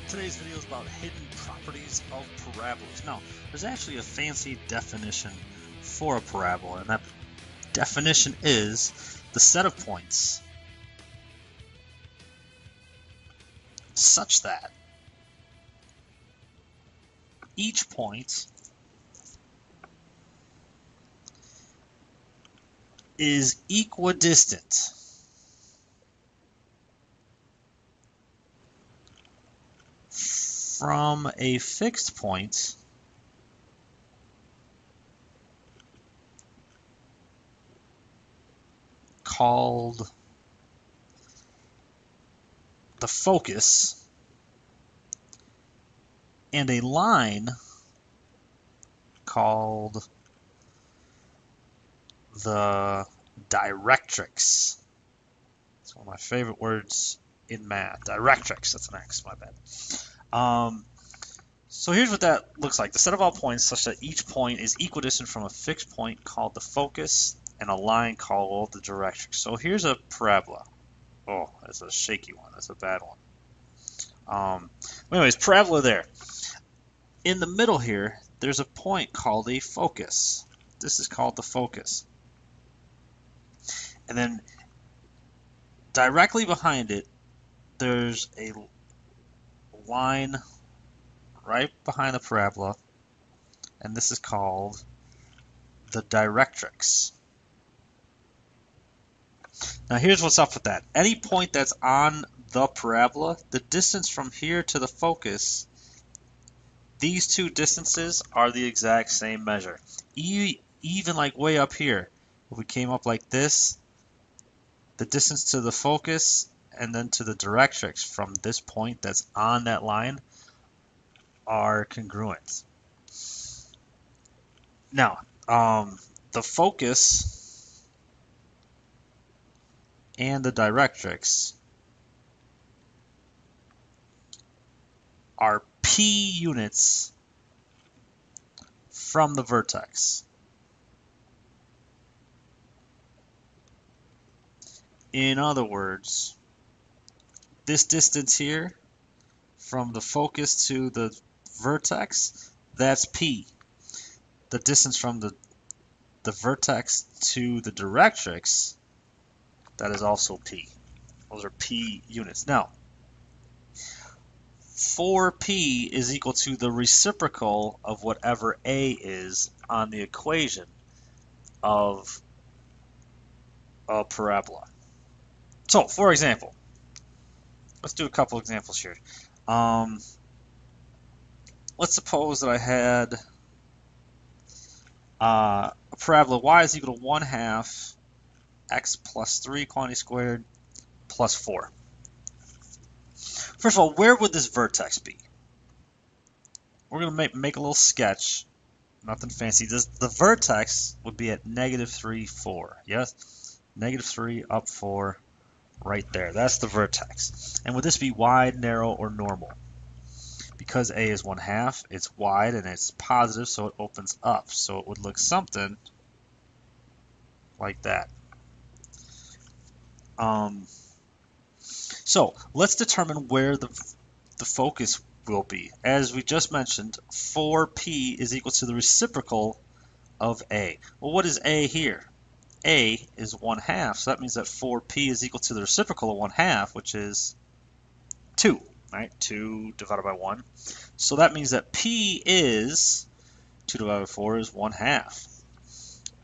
Today's video is about hidden properties of parabolas. Now, there's actually a fancy definition for a parabola, and that definition is the set of points such that each point is equidistant from a fixed point called the focus and a line called the directrix. It's one of my favorite words in math. Directrix, that's an X, my bad. So here's what that looks like. The set of all points such that each point is equidistant from a fixed point called the focus and a line called the directrix. So here's a parabola. Oh, that's a shaky one. That's a bad one. Anyways, parabola there. In the middle here, there's a point called a focus. This is called the focus. And then directly behind it, there's a line right behind the parabola, and this is called the directrix. Now here's what's up with that. Any point that's on the parabola, the distance from here to the focus, these two distances are the exact same measure. Even like way up here, if we came up like this, the distance to the focus and then to the directrix from this point that's on that line are congruent. Now, the focus and the directrix are P units from the vertex. In other words, this distance here from the focus to the vertex, that's P. The distance from the vertex to the directrix, that is also P. Those are P units. Now, 4P is equal to the reciprocal of whatever A is on the equation of a parabola. So, for example, let's do a couple examples here. Let's suppose that I had a parabola y is equal to 1/2 x plus 3 quantity squared plus 4. First of all, where would this vertex be? We're going to make a little sketch. Nothing fancy. The vertex would be at -3, 4. Yes? -3 up 4 right there. That's the vertex. And would this be wide, narrow, or normal? Because A is 1/2, it's wide and it's positive, so it opens up. So it would look something like that. So let's determine where the focus will be. As we just mentioned, 4P is equal to the reciprocal of A. Well, what is A here? A is 1/2, so that means that 4P is equal to the reciprocal of 1/2, which is 2. Right? 2 divided by 1. So that means that P is 2 divided by 4 is 1/2.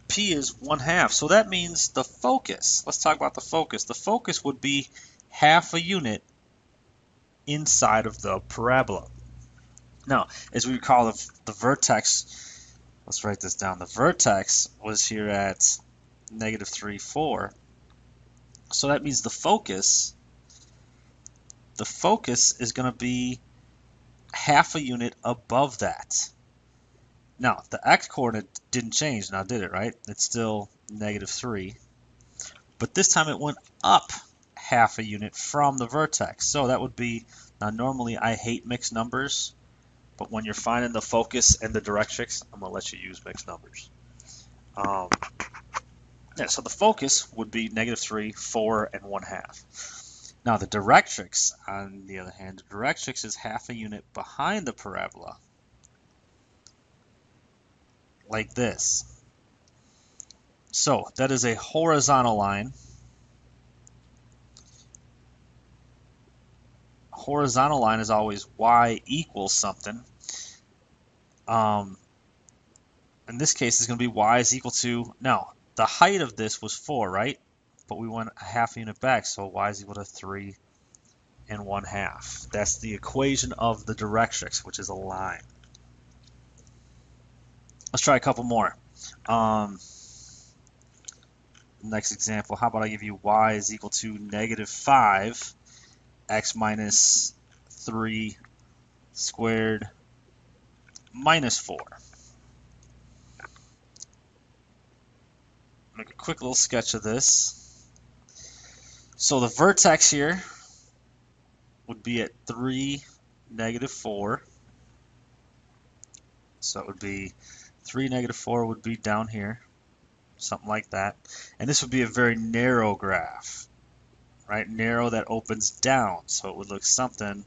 P is 1/2. So that means the focus. Let's talk about the focus. The focus would be half a unit inside of the parabola. Now, as we recall, the vertex, let's write this down. The vertex was here at -3, 4. So that means the focus is going to be half a unit above that. Now, the x-coordinate didn't change now, did it, right? It's still -3. But this time it went up half a unit from the vertex. So that would be, now normally I hate mixed numbers, but when you're finding the focus and the directrix, I'm going to let you use mixed numbers. Yeah, so the focus would be -3, 4, and 1/2. Now the directrix, on the other hand, the directrix is half a unit behind the parabola, like this. So that is a horizontal line. Horizontal line is always y equals something. In this case, it's going to be y is equal to, now, the height of this was 4, right? But we went a half unit back, so y is equal to 3 1/2. That's the equation of the directrix, which is a line. Let's try a couple more. Next example, how about I give you y is equal to -5, x minus 3 squared minus 4. Make a quick little sketch of this. So the vertex here would be at 3, -4. So it would be 3, -4 would be down here, something like that. And this would be a very narrow graph, right? Narrow that opens down. So it would look something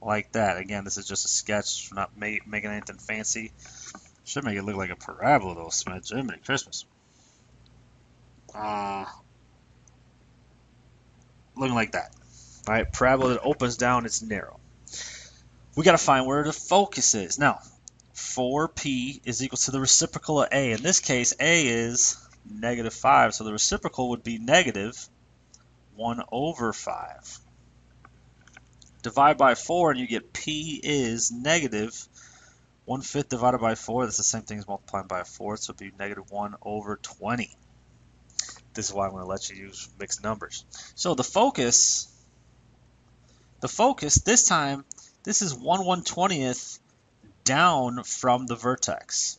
like that. Again, this is just a sketch. We're not making anything fancy. Should make it look like a parabola though, Smith. Jiminy Christmas. Looking like that. All right, parabola that opens down, it's narrow. We got to find where the focus is. Now, 4p is equal to the reciprocal of a. In this case, a is -5, so the reciprocal would be -1/5. Divide by 4 and you get p is -1/5 divided by 4. That's the same thing as multiplying by a fourth, so it would be -1/20. This is why I'm going to let you use mixed numbers. So the focus this time, this is 1/120th down from the vertex.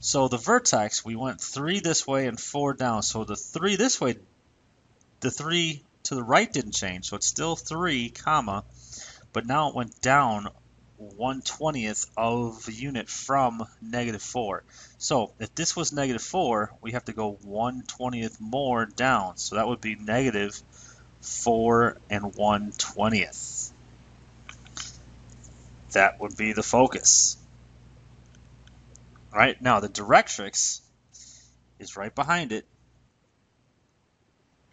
So the vertex, we went 3 this way and 4 down. So the 3 this way, the 3 to the right didn't change. So it's still 3, comma, but now it went down 1/20th of a unit from -4. So if this was -4, we have to go 1/20th more down. So that would be -4 1/20th. That would be the focus. Right now, the directrix is right behind it,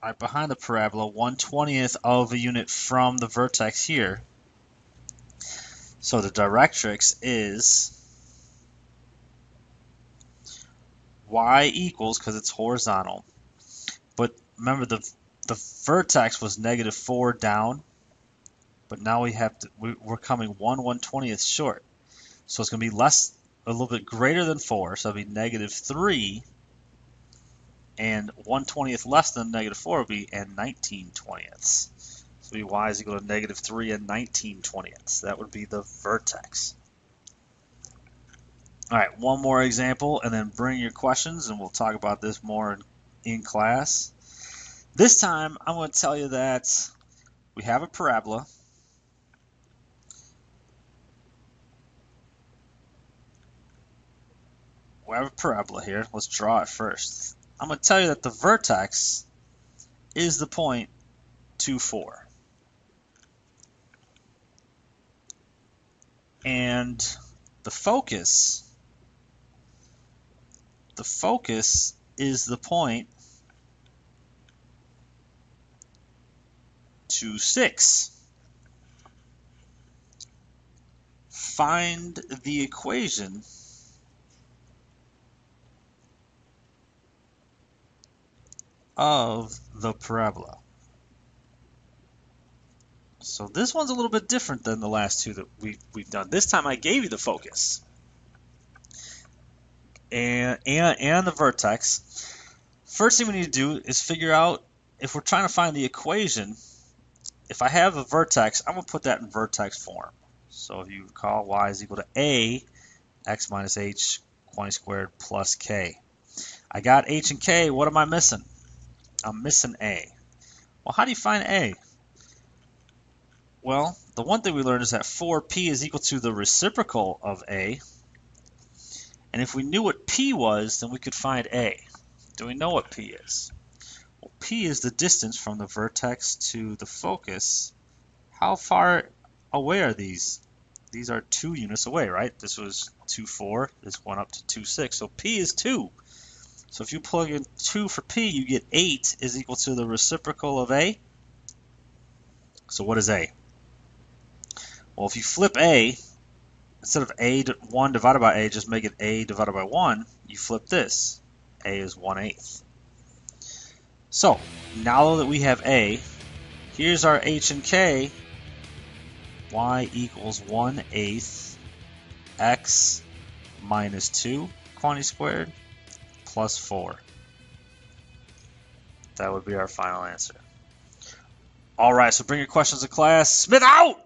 right behind the parabola, 1/20th of a unit from the vertex here. So the directrix is y equals, because it's horizontal. But remember, the vertex was -4 down, but now we're coming 1/120th short. So it's going to be less, a little bit greater than 4, so it'll be -3, and 1/20th less than -4 will be 19/20ths. So it'll be y is equal to -3 19/20ths. That would be the vertex. All right, one more example, and then bring your questions, and we'll talk about this more in class. This time, I'm going to tell you that we have a parabola. We have a parabola here. Let's draw it first. I'm going to tell you that the vertex is the point 2, 4. And the focus is the point 2, 6. Find the equation of the parabola. So this one's a little bit different than the last two that we've done. This time I gave you the focus and the vertex. First thing we need to do is figure out, if we're trying to find the equation, if I have a vertex, I'm going to put that in vertex form. So if you recall, y is equal to a x minus h quantity squared plus k. I got h and k. What am I missing? I'm missing a. Well, how do you find a? Well, the one thing we learned is that 4p is equal to the reciprocal of a. And if we knew what p was, then we could find a. Do we know what p is? Well, P is the distance from the vertex to the focus. How far away are these? These are 2 units away, right? This was 2, 4. This went up to 2, 6. So P is 2. So if you plug in 2 for P, you get 8 is equal to the reciprocal of A. So what is A? Well, if you flip A, instead of A1 divided by A, just make it A divided by 1, you flip this. A is 1/8. So now that we have A, here's our H and K. Y equals 1/8 x minus 2 quantity squared plus 4. That would be our final answer. All right, so bring your questions to class. Smith out!